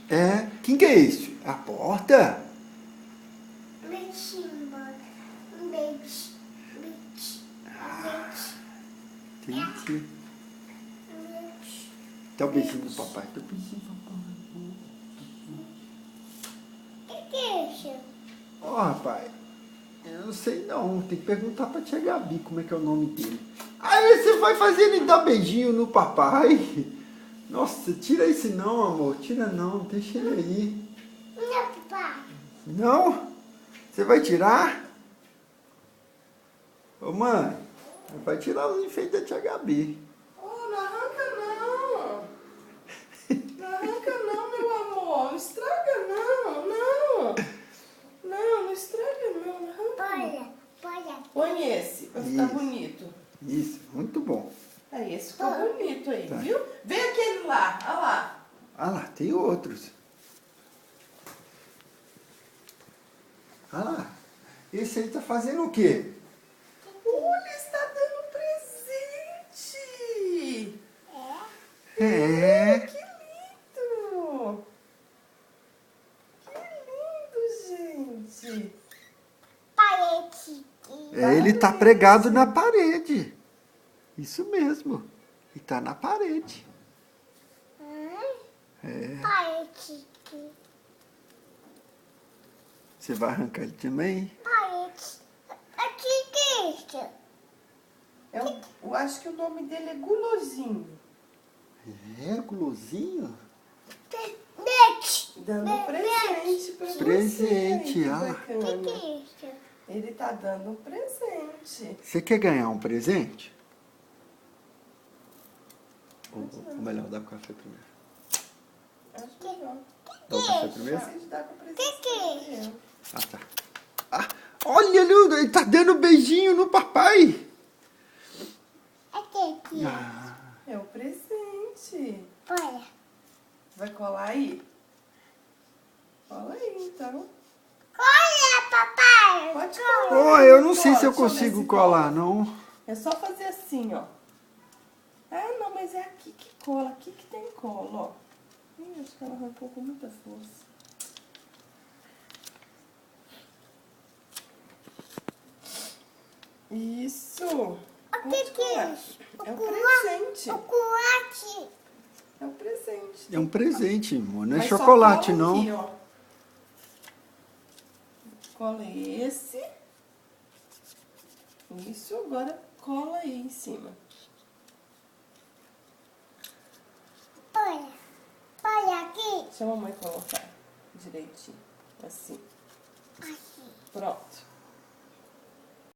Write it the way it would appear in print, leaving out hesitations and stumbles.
É? Quem que é isso? A porta? Entendi. Dá um beijinho no papai. Dá um beijinho no papai. Que é isso? Ó, rapaz. Eu não sei não. Tem que perguntar pra tia Gabi como é que é o nome dele. Aí você vai fazer ele dar beijinho no papai. Nossa, tira esse não, amor. Tira não. Deixa ele aí. Não, papai. Não? Você vai tirar? Ô, mãe. Vai tirar os enfeites da tia Gabi. Oh, não arranca não. Não arranca não, meu amor. Não estraga não, não. Não estraga não, não arranca. Olha. Põe esse, pra ficar Isso. bonito. Isso, muito bom. Aí, esse ficou bonito aí, Tá. viu? Vê aquele lá, olha lá. Ah lá, tem outros. Ah lá. Esse aí tá fazendo o quê? Olha, está dando presente. É. Que lindo. Que lindo, gente. Parede. Ele tá pregado na parede. Isso mesmo. E tá na parede. É. Parede. Você vai arrancar ele também? Parede. Aqui que é isso? Eu acho que o nome dele é Gulosinho. É, gulosinho? Leite. Dando presente pra você. Presente, Que ah. bacana. Que é isso? Ele tá dando um presente. Você quer ganhar um presente? Ou melhor, dá o café primeiro. Acho melhor. Dá o café primeiro? Pode dar com presente. Que é isso? Ah, tá. Ah, olha, ele tá dando beijinho no papai. Aqui. Ah, É o presente. Olha. Vai colar aí? Cola aí, então. Olha, papai. Pode colar. oh, eu não sei Cola, se eu deixa ver consigo se colar, cola. não. É só fazer assim, ó. Ah, não, mas é aqui que cola. Aqui que tem cola, ó. Ih, acho que ela arrancou com muita força. Isso. O Pode que é colar. isso? É um presente. O coate. É um presente. É um presente, amor. Não é Mas só chocolate, cola não. aqui, ó. Cola esse. Isso, agora cola aí em cima. Olha. Olha aqui. Deixa a mamãe colocar direitinho. Assim. Aqui. Pronto.